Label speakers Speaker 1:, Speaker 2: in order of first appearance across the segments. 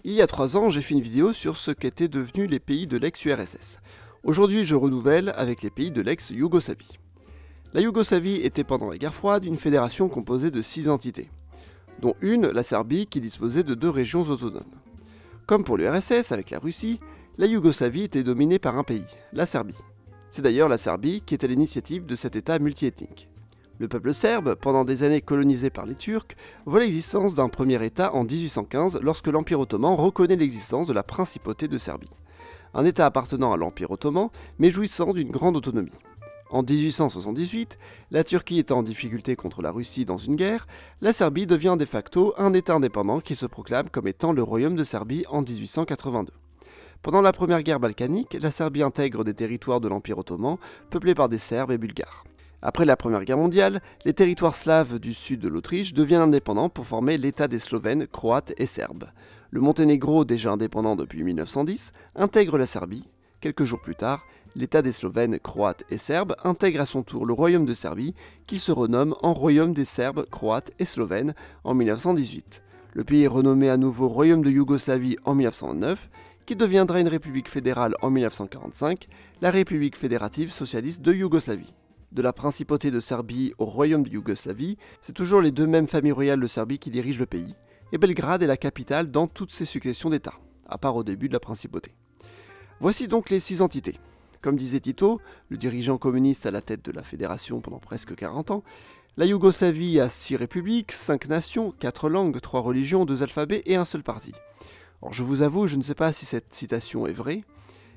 Speaker 1: Il y a 3 ans, j'ai fait une vidéo sur ce qu'étaient devenus les pays de l'ex-URSS. Aujourd'hui, je renouvelle avec les pays de l'ex-Yougoslavie. La Yougoslavie était pendant la guerre froide une fédération composée de 6 entités, dont une, la Serbie, qui disposait de 2 régions autonomes. Comme pour l'URSS avec la Russie, la Yougoslavie était dominée par un pays, la Serbie. C'est d'ailleurs la Serbie qui est à l'initiative de cet État multiethnique. Le peuple serbe, pendant des années colonisé par les Turcs, voit l'existence d'un premier État en 1815 lorsque l'Empire ottoman reconnaît l'existence de la Principauté de Serbie. Un État appartenant à l'Empire ottoman, mais jouissant d'une grande autonomie. En 1878, la Turquie étant en difficulté contre la Russie dans une guerre, la Serbie devient de facto un État indépendant qui se proclame comme étant le Royaume de Serbie en 1882. Pendant la première guerre balkanique, la Serbie intègre des territoires de l'Empire ottoman, peuplés par des Serbes et Bulgares. Après la Première Guerre mondiale, les territoires slaves du sud de l'Autriche deviennent indépendants pour former l'État des Slovènes, Croates et Serbes. Le Monténégro, déjà indépendant depuis 1910, intègre la Serbie. Quelques jours plus tard, l'État des Slovènes, Croates et Serbes intègre à son tour le Royaume de Serbie, qu'il se renomme en Royaume des Serbes, Croates et Slovènes en 1918. Le pays est renommé à nouveau Royaume de Yougoslavie en 1909, qui deviendra une république fédérale en 1945, la République fédérative socialiste de Yougoslavie. De la principauté de Serbie au royaume de Yougoslavie, c'est toujours les 2 mêmes familles royales de Serbie qui dirigent le pays, et Belgrade est la capitale dans toutes ces successions d'États, à part au début de la principauté. Voici donc les 6 entités. Comme disait Tito, le dirigeant communiste à la tête de la fédération pendant presque 40 ans, la Yougoslavie a 6 républiques, 5 nations, 4 langues, 3 religions, 2 alphabets et un seul parti. Alors je vous avoue, je ne sais pas si cette citation est vraie,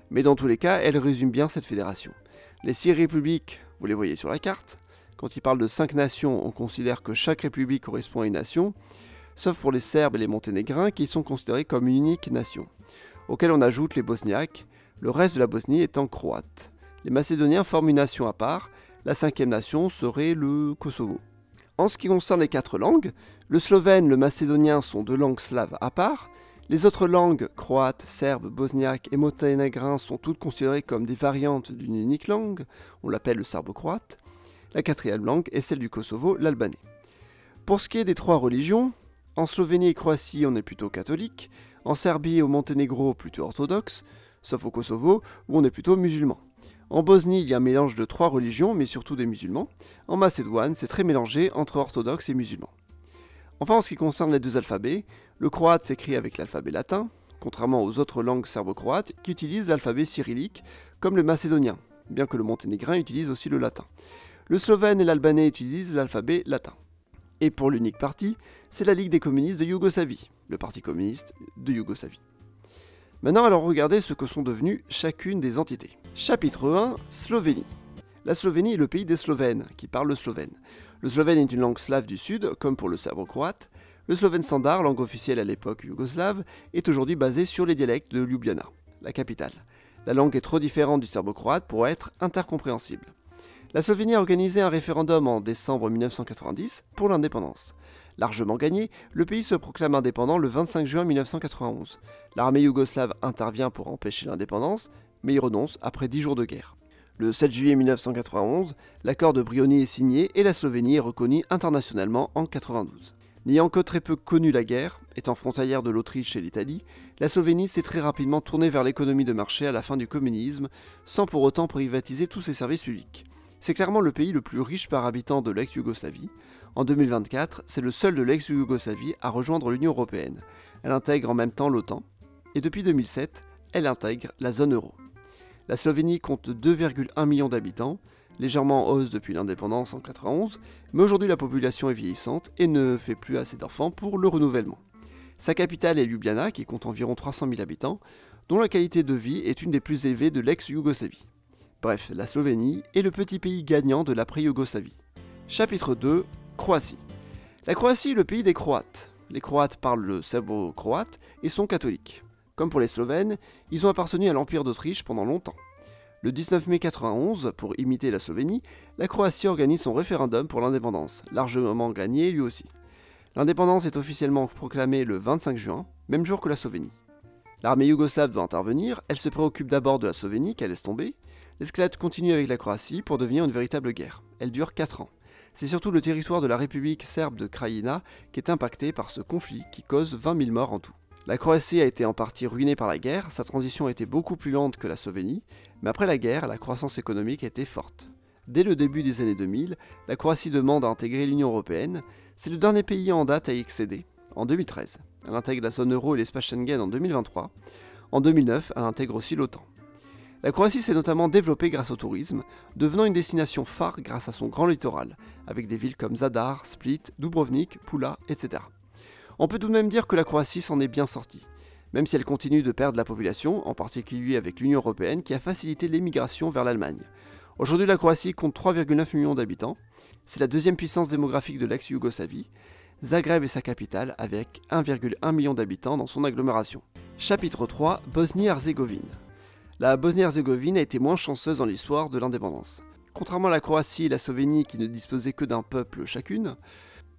Speaker 1: mais dans tous les cas, elle résume bien cette fédération. Les 6 républiques, vous les voyez sur la carte. Quand il parle de 5 nations, on considère que chaque république correspond à une nation, sauf pour les Serbes et les Monténégrins qui sont considérés comme une unique nation, auquel on ajoute les Bosniaques, le reste de la Bosnie étant croate. Les Macédoniens forment une nation à part, la 5e nation serait le Kosovo. En ce qui concerne les 4 langues, le slovène et le macédonien sont 2 langues slaves à part. Les autres langues, croates, serbes, bosniaques et monténégrins, sont toutes considérées comme des variantes d'une unique langue, on l'appelle le serbo-croate. La 4e langue est celle du Kosovo, l'albanais. Pour ce qui est des 3 religions, en Slovénie et Croatie on est plutôt catholique, en Serbie et au Monténégro plutôt orthodoxe, sauf au Kosovo où on est plutôt musulman. En Bosnie il y a un mélange de 3 religions mais surtout des musulmans. En Macédoine c'est très mélangé entre orthodoxes et musulmans. Enfin, en ce qui concerne les 2 alphabets, le croate s'écrit avec l'alphabet latin, contrairement aux autres langues serbo-croates qui utilisent l'alphabet cyrillique, comme le macédonien, bien que le monténégrin utilise aussi le latin. Le slovène et l'albanais utilisent l'alphabet latin. Et pour l'unique parti, c'est la Ligue des communistes de Yougoslavie, le parti communiste de Yougoslavie. Maintenant, allons regarder ce que sont devenues chacune des entités. Chapitre 1, Slovénie. La Slovénie est le pays des Slovènes, qui parlent le slovène. Le slovène est une langue slave du sud, comme pour le serbo-croate. Le slovène standard, langue officielle à l'époque yougoslave, est aujourd'hui basé sur les dialectes de Ljubljana, la capitale. La langue est trop différente du serbo-croate pour être intercompréhensible. La Slovénie a organisé un référendum en décembre 1990 pour l'indépendance. Largement gagné, le pays se proclame indépendant le 25 juin 1991. L'armée yougoslave intervient pour empêcher l'indépendance, mais y renonce après 10 jours de guerre. Le 7 juillet 1991, l'accord de Brioni est signé et la Slovénie est reconnue internationalement en 1992. N'ayant que très peu connu la guerre, étant frontalière de l'Autriche et l'Italie, la Slovénie s'est très rapidement tournée vers l'économie de marché à la fin du communisme, sans pour autant privatiser tous ses services publics. C'est clairement le pays le plus riche par habitant de l'ex-Yougoslavie. En 2024, c'est le seul de l'ex-Yougoslavie à rejoindre l'Union européenne. Elle intègre en même temps l'OTAN, et depuis 2007, elle intègre la zone euro. La Slovénie compte 2,1 millions d'habitants, légèrement en hausse depuis l'indépendance en 1991, mais aujourd'hui la population est vieillissante et ne fait plus assez d'enfants pour le renouvellement. Sa capitale est Ljubljana, qui compte environ 300 000 habitants, dont la qualité de vie est une des plus élevées de l'ex-Yougoslavie. Bref, la Slovénie est le petit pays gagnant de l'après-Yougoslavie. Chapitre 2, Croatie. La Croatie est le pays des Croates. Les Croates parlent le serbo-croate et sont catholiques. Comme pour les Slovènes, ils ont appartenu à l'Empire d'Autriche pendant longtemps. Le 19 mai 1991, pour imiter la Slovénie, la Croatie organise son référendum pour l'indépendance, largement gagné lui aussi. L'indépendance est officiellement proclamée le 25 juin, même jour que la Slovénie. L'armée yougoslave doit intervenir, elle se préoccupe d'abord de la Slovénie qu'elle laisse tomber. L'escalade continue avec la Croatie pour devenir une véritable guerre. Elle dure 4 ans. C'est surtout le territoire de la République serbe de Krajina qui est impacté par ce conflit qui cause 20 000 morts en tout. La Croatie a été en partie ruinée par la guerre, sa transition a été beaucoup plus lente que la Slovénie, mais après la guerre, la croissance économique a été forte. Dès le début des années 2000, la Croatie demande à intégrer l'Union Européenne, c'est le dernier pays en date à y accéder, en 2013. Elle intègre la zone euro et l'espace Schengen en 2023. En 2009, elle intègre aussi l'OTAN. La Croatie s'est notamment développée grâce au tourisme, devenant une destination phare grâce à son grand littoral, avec des villes comme Zadar, Split, Dubrovnik, Pula, etc. On peut tout de même dire que la Croatie s'en est bien sortie, même si elle continue de perdre la population, en particulier avec l'Union Européenne qui a facilité l'émigration vers l'Allemagne. Aujourd'hui, la Croatie compte 3,9 millions d'habitants, c'est la deuxième puissance démographique de l'ex-Yougoslavie. Zagreb est sa capitale avec 1,1 million d'habitants dans son agglomération. Chapitre 3, Bosnie-Herzégovine. La Bosnie-Herzégovine a été moins chanceuse dans l'histoire de l'indépendance. Contrairement à la Croatie et la Slovénie qui ne disposaient que d'un peuple chacune,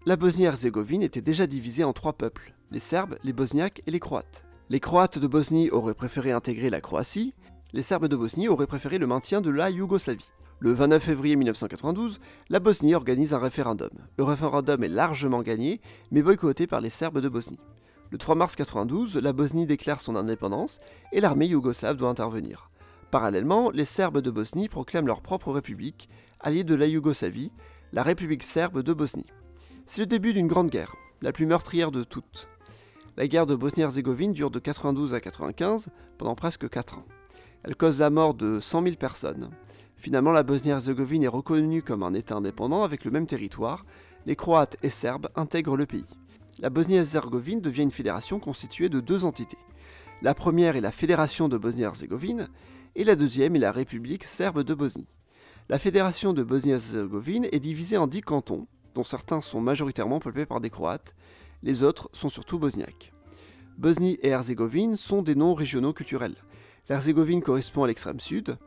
Speaker 1: la Bosnie-Herzégovine était déjà divisée en 3 peuples, les Serbes, les Bosniaques et les Croates. Les Croates de Bosnie auraient préféré intégrer la Croatie, les Serbes de Bosnie auraient préféré le maintien de la Yougoslavie. Le 29 février 1992, la Bosnie organise un référendum. Le référendum est largement gagné, mais boycotté par les Serbes de Bosnie. Le 3 mars 1992, la Bosnie déclare son indépendance et l'armée yougoslave doit intervenir. Parallèlement, les Serbes de Bosnie proclament leur propre république, alliée de la Yougoslavie, la République serbe de Bosnie. C'est le début d'une grande guerre, la plus meurtrière de toutes. La guerre de Bosnie-Herzégovine dure de 92 à 95, pendant presque 4 ans. Elle cause la mort de 100 000 personnes. Finalement, la Bosnie-Herzégovine est reconnue comme un État indépendant avec le même territoire. Les Croates et Serbes intègrent le pays. La Bosnie-Herzégovine devient une fédération constituée de 2 entités. La première est la Fédération de Bosnie-Herzégovine et la deuxième est la République serbe de Bosnie. La Fédération de Bosnie-Herzégovine est divisée en 10 cantons, dont certains sont majoritairement peuplés par des Croates, les autres sont surtout bosniaques. Bosnie et Herzégovine sont des noms régionaux culturels. L'Herzégovine correspond à l'extrême sud,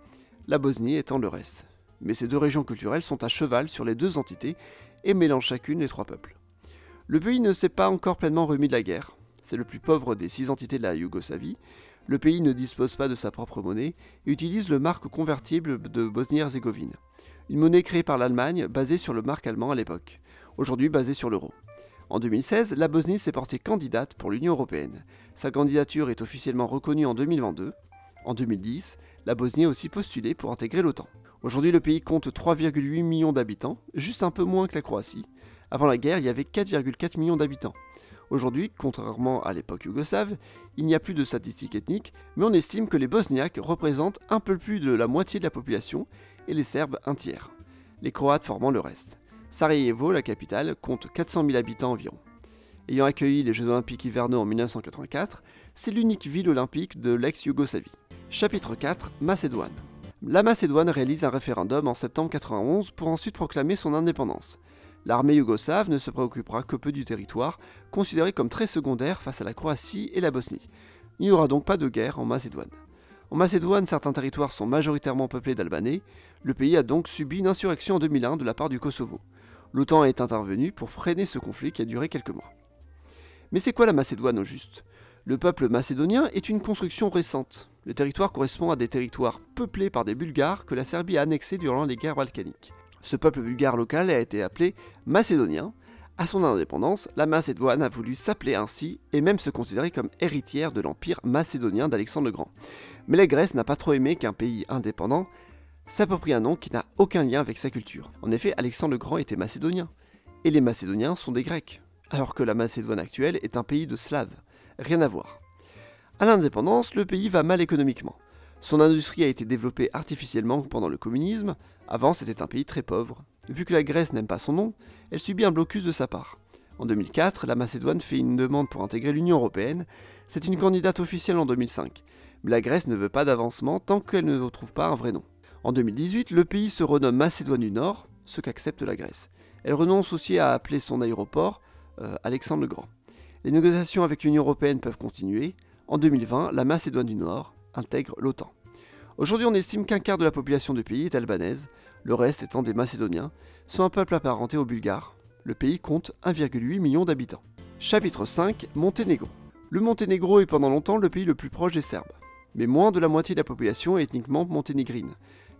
Speaker 1: la Bosnie étant le reste. Mais ces 2 régions culturelles sont à cheval sur les 2 entités et mélangent chacune les 3 peuples. Le pays ne s'est pas encore pleinement remis de la guerre. C'est le plus pauvre des 6 entités de la Yougoslavie. Le pays ne dispose pas de sa propre monnaie et utilise le marque convertible de Bosnie-Herzégovine, une monnaie créée par l'Allemagne basée sur le marque allemand à l'époque, aujourd'hui basée sur l'euro. En 2016, la Bosnie s'est portée candidate pour l'Union Européenne. Sa candidature est officiellement reconnue en 2022. En 2010, la Bosnie a aussi postulé pour intégrer l'OTAN. Aujourd'hui, le pays compte 3,8 millions d'habitants, juste un peu moins que la Croatie. Avant la guerre, il y avait 4,4 millions d'habitants. Aujourd'hui, contrairement à l'époque yougoslave, il n'y a plus de statistiques ethniques, mais on estime que les Bosniaques représentent un peu plus de la moitié de la population et les Serbes un tiers, les Croates formant le reste. Sarajevo, la capitale, compte 400 000 habitants environ. Ayant accueilli les Jeux Olympiques hivernaux en 1984, c'est l'unique ville olympique de l'ex-Yougoslavie. Chapitre 4, Macédoine. La Macédoine réalise un référendum en septembre 1991 pour ensuite proclamer son indépendance. L'armée yougoslave ne se préoccupera que peu du territoire, considéré comme très secondaire face à la Croatie et la Bosnie. Il n'y aura donc pas de guerre en Macédoine. En Macédoine, certains territoires sont majoritairement peuplés d'Albanais. Le pays a donc subi une insurrection en 2001 de la part du Kosovo. L'OTAN est intervenue pour freiner ce conflit qui a duré quelques mois. Mais c'est quoi la Macédoine au juste ? Le peuple macédonien est une construction récente. Le territoire correspond à des territoires peuplés par des Bulgares que la Serbie a annexés durant les guerres balkaniques. Ce peuple bulgare local a été appelé macédonien. À son indépendance, la Macédoine a voulu s'appeler ainsi et même se considérer comme héritière de l'empire macédonien d'Alexandre le Grand. Mais la Grèce n'a pas trop aimé qu'un pays indépendant s'approprie un nom qui n'a aucun lien avec sa culture. En effet, Alexandre le Grand était macédonien, et les Macédoniens sont des Grecs, alors que la Macédoine actuelle est un pays de Slaves. Rien à voir. À l'indépendance, le pays va mal économiquement. Son industrie a été développée artificiellement pendant le communisme. Avant, c'était un pays très pauvre. Vu que la Grèce n'aime pas son nom, elle subit un blocus de sa part. En 2004, la Macédoine fait une demande pour intégrer l'Union Européenne. C'est une candidate officielle en 2005. Mais la Grèce ne veut pas d'avancement tant qu'elle ne retrouve pas un vrai nom. En 2018, le pays se renomme Macédoine du Nord, ce qu'accepte la Grèce. Elle renonce aussi à appeler son aéroport Alexandre le Grand. Les négociations avec l'Union Européenne peuvent continuer. En 2020, la Macédoine du Nord intègre l'OTAN. Aujourd'hui, on estime qu'un quart de la population du pays est albanaise, le reste étant des Macédoniens, soit un peuple apparenté aux Bulgares. Le pays compte 1,8 million d'habitants. Chapitre 5, Monténégro. Le Monténégro est pendant longtemps le pays le plus proche des Serbes, mais moins de la moitié de la population est ethniquement monténégrine.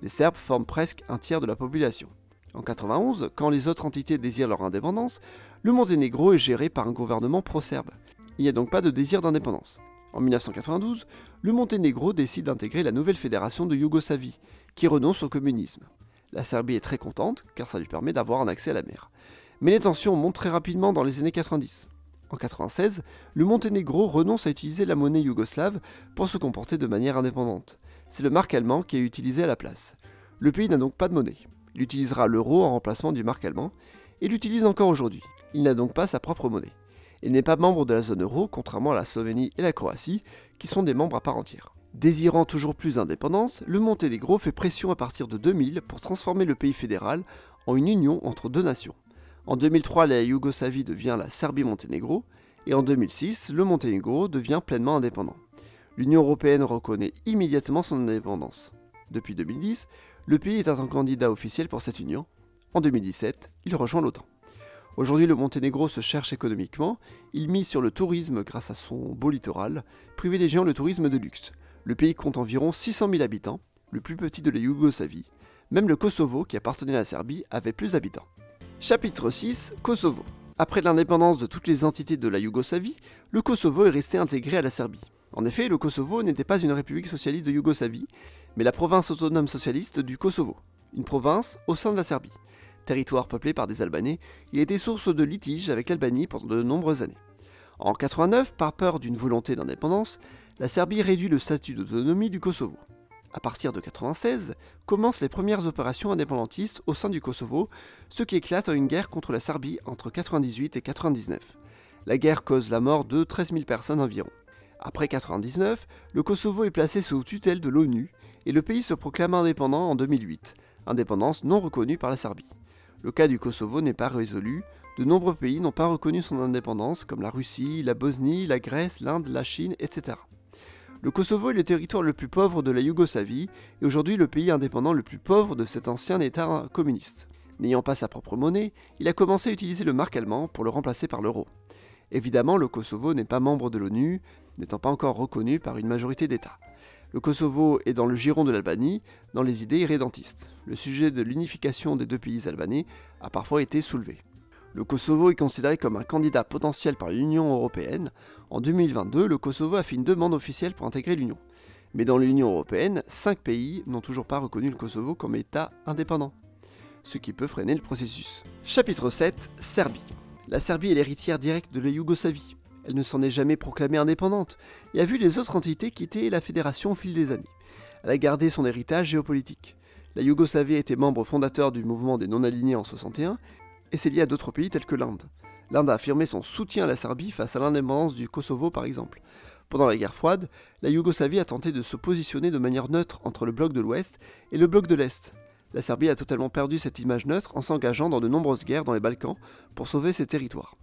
Speaker 1: Les Serbes forment presque un tiers de la population. En 1991, quand les autres entités désirent leur indépendance, le Monténégro est géré par un gouvernement pro-serbe. Il n'y a donc pas de désir d'indépendance. En 1992, le Monténégro décide d'intégrer la nouvelle fédération de Yougoslavie, qui renonce au communisme. La Serbie est très contente, car ça lui permet d'avoir un accès à la mer. Mais les tensions montent très rapidement dans les années 90. En 1996, le Monténégro renonce à utiliser la monnaie yougoslave pour se comporter de manière indépendante. C'est le mark allemand qui est utilisé à la place. Le pays n'a donc pas de monnaie. Il utilisera l'euro en remplacement du mark allemand, et l'utilise encore aujourd'hui. Il n'a donc pas sa propre monnaie. Il n'est pas membre de la zone euro, contrairement à la Slovénie et la Croatie, qui sont des membres à part entière. Désirant toujours plus d'indépendance, le Monténégro fait pression à partir de 2000 pour transformer le pays fédéral en une union entre deux nations. En 2003, la Yougoslavie devient la Serbie-Monténégro, et en 2006, le Monténégro devient pleinement indépendant. L'Union européenne reconnaît immédiatement son indépendance. Depuis 2010, le pays est un candidat officiel pour cette union. En 2017, il rejoint l'OTAN. Aujourd'hui, le Monténégro se cherche économiquement, il mise sur le tourisme grâce à son beau littoral, privilégiant le tourisme de luxe. Le pays compte environ 600 000 habitants, le plus petit de la Yougoslavie. Même le Kosovo, qui appartenait à la Serbie, avait plus d'habitants. Chapitre 6, Kosovo. Après l'indépendance de toutes les entités de la Yougoslavie, le Kosovo est resté intégré à la Serbie. En effet, le Kosovo n'était pas une république socialiste de Yougoslavie, mais la province autonome socialiste du Kosovo, une province au sein de la Serbie. Territoire peuplé par des Albanais, il a été source de litiges avec l'Albanie pendant de nombreuses années. En 1989, par peur d'une volonté d'indépendance, la Serbie réduit le statut d'autonomie du Kosovo. À partir de 1996, commencent les premières opérations indépendantistes au sein du Kosovo, ce qui éclate en une guerre contre la Serbie entre 1998 et 1999. La guerre cause la mort de 13 000 personnes environ. Après 1999, le Kosovo est placé sous tutelle de l'ONU et le pays se proclame indépendant en 2008, indépendance non reconnue par la Serbie. Le cas du Kosovo n'est pas résolu, de nombreux pays n'ont pas reconnu son indépendance, comme la Russie, la Bosnie, la Grèce, l'Inde, la Chine, etc. Le Kosovo est le territoire le plus pauvre de la Yougoslavie, et aujourd'hui le pays indépendant le plus pauvre de cet ancien État communiste. N'ayant pas sa propre monnaie, il a commencé à utiliser le mark allemand pour le remplacer par l'euro. Évidemment, le Kosovo n'est pas membre de l'ONU, n'étant pas encore reconnu par une majorité d'États. Le Kosovo est dans le giron de l'Albanie, dans les idées irrédentistes. Le sujet de l'unification des deux pays albanais a parfois été soulevé. Le Kosovo est considéré comme un candidat potentiel par l'Union européenne. En 2022, le Kosovo a fait une demande officielle pour intégrer l'Union. Mais dans l'Union européenne, 5 pays n'ont toujours pas reconnu le Kosovo comme État indépendant, ce qui peut freiner le processus. Chapitre 7, Serbie. La Serbie est l'héritière directe de la Yougoslavie. Elle ne s'en est jamais proclamée indépendante et a vu les autres entités quitter la fédération au fil des années. Elle a gardé son héritage géopolitique. La Yougoslavie a été membre fondateur du mouvement des non-alignés en 1961 et c'est lié à d'autres pays tels que l'Inde. L'Inde a affirmé son soutien à la Serbie face à l'indépendance du Kosovo par exemple. Pendant la guerre froide, la Yougoslavie a tenté de se positionner de manière neutre entre le bloc de l'Ouest et le bloc de l'Est. La Serbie a totalement perdu cette image neutre en s'engageant dans de nombreuses guerres dans les Balkans pour sauver ses territoires.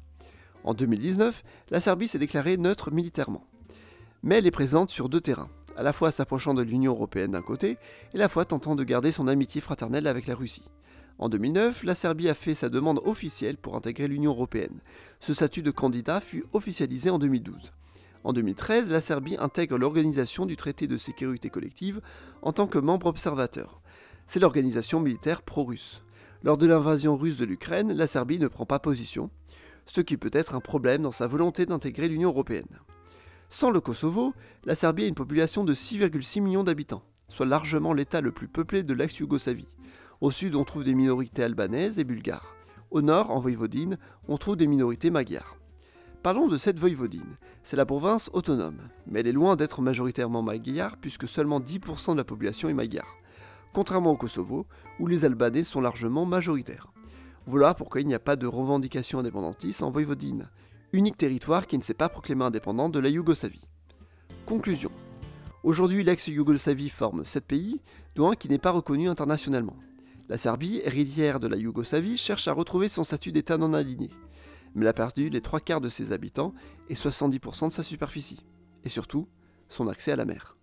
Speaker 1: En 2019, la Serbie s'est déclarée neutre militairement. Mais elle est présente sur deux terrains, à la fois s'approchant de l'Union européenne d'un côté, et à la fois tentant de garder son amitié fraternelle avec la Russie. En 2009, la Serbie a fait sa demande officielle pour intégrer l'Union européenne. Ce statut de candidat fut officialisé en 2012. En 2013, la Serbie intègre l'Organisation du traité de sécurité collective en tant que membre observateur. C'est l'organisation militaire pro-russe. Lors de l'invasion russe de l'Ukraine, la Serbie ne prend pas position, ce qui peut être un problème dans sa volonté d'intégrer l'Union européenne. Sans le Kosovo, la Serbie a une population de 6,6 millions d'habitants, soit largement l'État le plus peuplé de l'ex-Yougoslavie. Au sud, on trouve des minorités albanaises et bulgares. Au nord, en Voïvodine, on trouve des minorités magyares. Parlons de cette Voïvodine. C'est la province autonome, mais elle est loin d'être majoritairement magyare puisque seulement 10% de la population est magyare, contrairement au Kosovo, où les Albanais sont largement majoritaires. Voilà pourquoi il n'y a pas de revendication indépendantiste en Voïvodine, unique territoire qui ne s'est pas proclamé indépendant de la Yougoslavie. Conclusion. Aujourd'hui, l'ex-Yougoslavie forme 7 pays, dont un qui n'est pas reconnu internationalement. La Serbie, héritière de la Yougoslavie, cherche à retrouver son statut d'État non aligné, mais elle a perdu les 3/4 de ses habitants et 70% de sa superficie, et surtout, son accès à la mer.